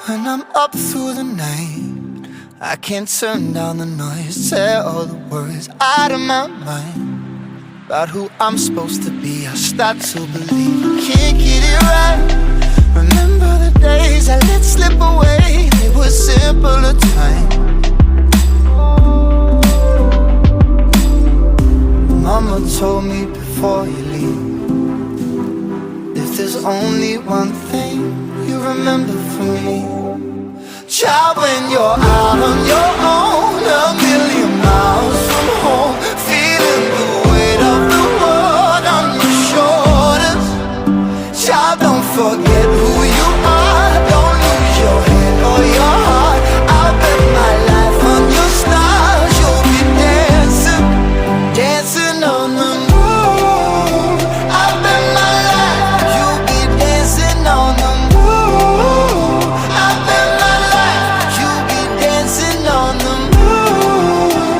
When I'm up through the night, I can't turn down the noise, tear all the worries out of my mind about who I'm supposed to be. I start to believe I can't get it right. Remember the days I let slip away, they were simpler times. Mama told me before you leave, if there's only one thing you remember from me, child, when you're out on your own, a million miles from home, feeling the weight of the world on your shoulders. Child, don't forget who you are, don't lose your head or your heart. I'll bet my life on your stars, you'll be dancing, dancing on the moon. I'll bet my life you'll be dancing on the moon. I'll bet my life you'll be dancing on the moon.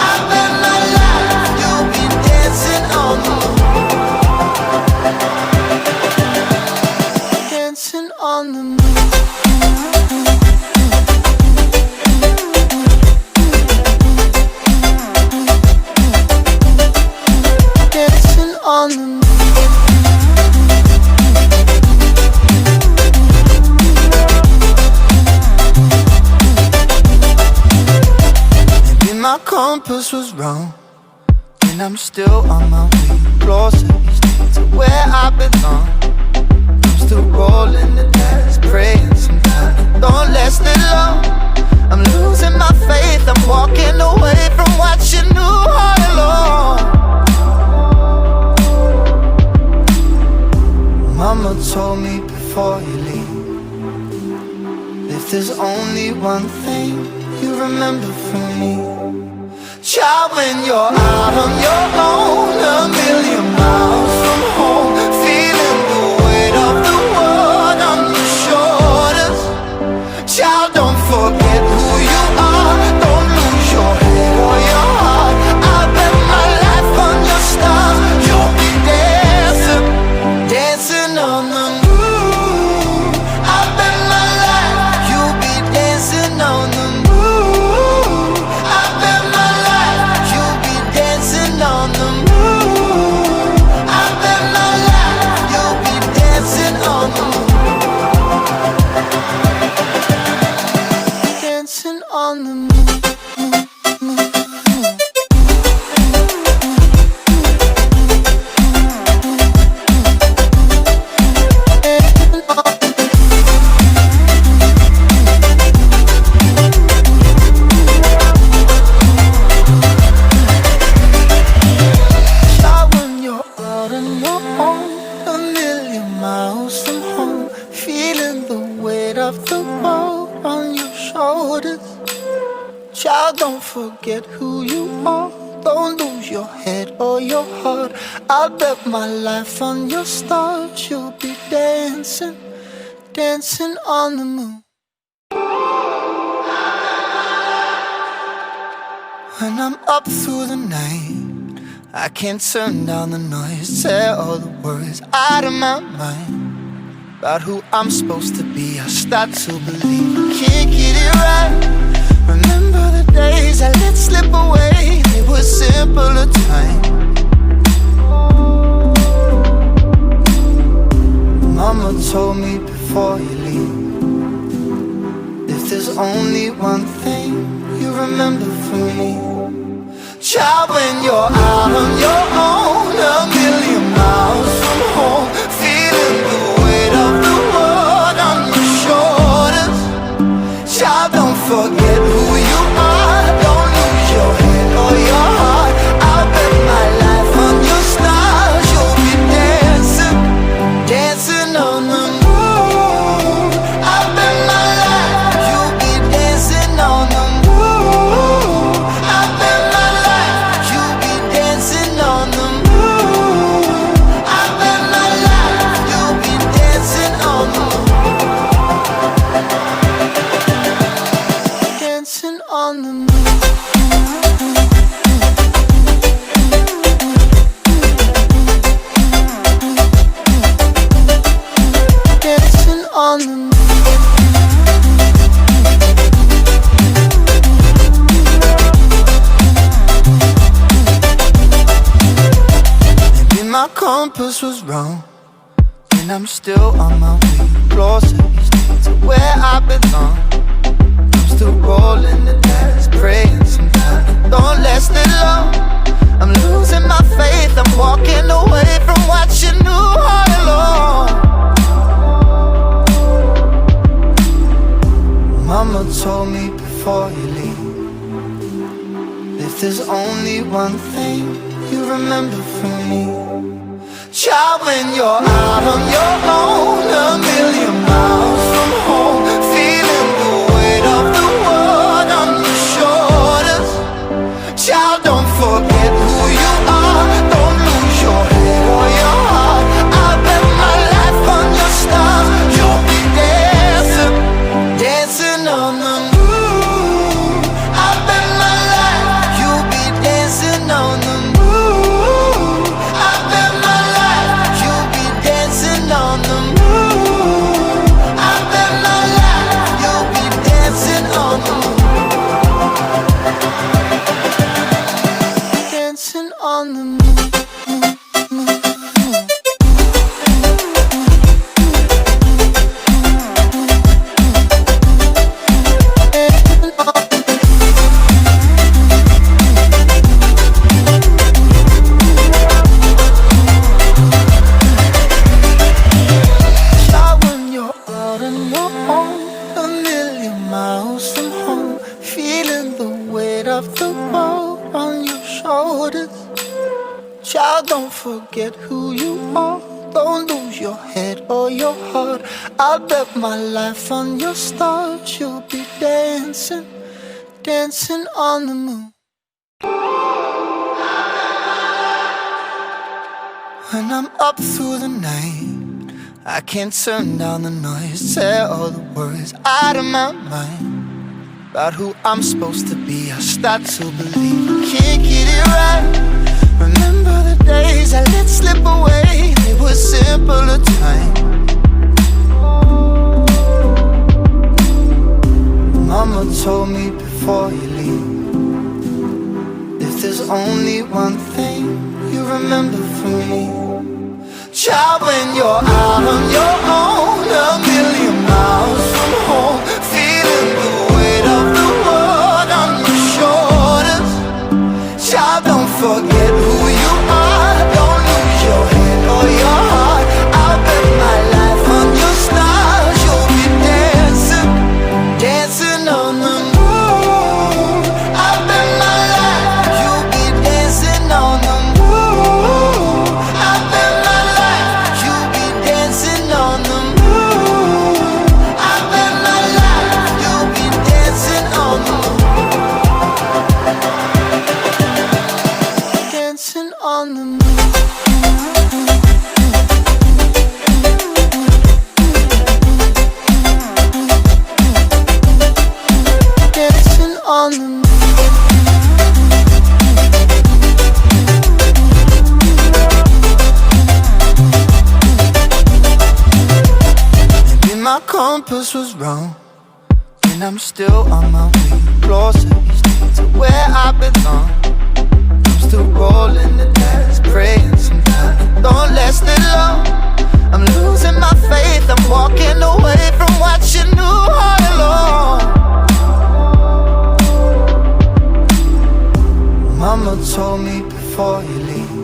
I'll bet my life you'll be dancing on the moon. Dancing on the moon. Dancing on the moon. Maybe my compass was wrong, and I'm still on my way closer each day to where I belong. I'm still rolling the dice, praying sometimes don't last it long. I'm losing my faith, I'm walking away from what you knew all along. Mama told me before you leave, if there's only one thing you remember from me, child, when you're out on your own, a million miles from home, feeling the weight of the world on your shoulders. Child, don't forget who you are, don't lose your head or your heart. I'll bet my life on your stars, you'll be dancing, dancing on the moon. I'll bet my life you'll be dancing on the moon. I'll bet my life you'll be dancing on the moon. I'll bet my life you'll be dancing on the moon. Dancing on the moon. Child, when you're out on your own, a million miles from home, feeling the weight of the world on your shoulders. Child, don't forget who you are, don't lose your head or your heart. I'll bet my life on your stars, you'll be dancing, dancing on the moon. When I'm up through the night, I can't turn down the noise, tear all the worries out of my mind about who I'm supposed to be. I start to believe I can't get it right. Remember the days I let slip away, they were simpler times. Mama told me before you leave, if there's only one thing you remember from me, child, when you're out on your own, a million miles from home, feeling the weight of the world on your shoulders. Child, don't forget who you are, don't lose your head or your heart. I'll bet my life on your stars, you'll be dancing, dancing on the moon. I'll bet my life you'll be dancing on the moon. I'll bet my life you'll be dancing on the moon. compass was wrong, and I'm still on my way closer each day to where I belong. I'm still rolling the dice, praying sometimes don't last it long. I'm losing my faith, I'm walking away from what you knew all along. Mama told me before you leave, if there's only one thing you remember from me, child, when you're out on your own, a million miles from home, feeling the weight of the world on your shoulders. Child, don't forget who you are, don't lose your head or your heart. I bet my life on your stars, you'll be dancing, dancing on the moon. I bet my life, you'll be dancing on the moon. I bet my life, you'll be dancing on the moon. I bet my life, you'll be dancing on the moon. Dancing on the moon. Child, when you're out on your own, a million miles from home, feeling the weight of the world on your shoulders. Child, don't forget who you are, don't lose your head or your heart. I bet my life on your stars, you'll be dancing, dancing on the moon. When I'm up through the night, I can't turn down the noise, tear all the words out of my mind about who I'm supposed to be. I start to believe I can't get it right. Remember the days I let slip away, they were simpler times. Mama told me before you leave, if there's only one thing you remember from me, child, when you're out on your own, a million miles from home, feeling the weight of the world on your shoulders. Child, don't forget who you are, don't lose your head or your heart. I'll bet my life on your stars, you'll be dancing, dancing on the moon. I bet my life, you'll be dancing on the moon. I bet my life, you'll be dancing on the moon. I bet my life, you'll be dancing on the moon. Dancing on the moon. Dancing on the moon. Maybe my compass was wrong, and I'm still on my way closer each day to where I belong. I'm still rolling the dice, praying sometimes don't last it long. I'm losing my faith, I'm walking away from what you knew all along. Mama told me before you leave,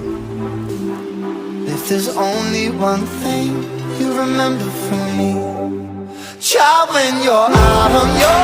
if there's only one thing you remember from me, child, when you're out on your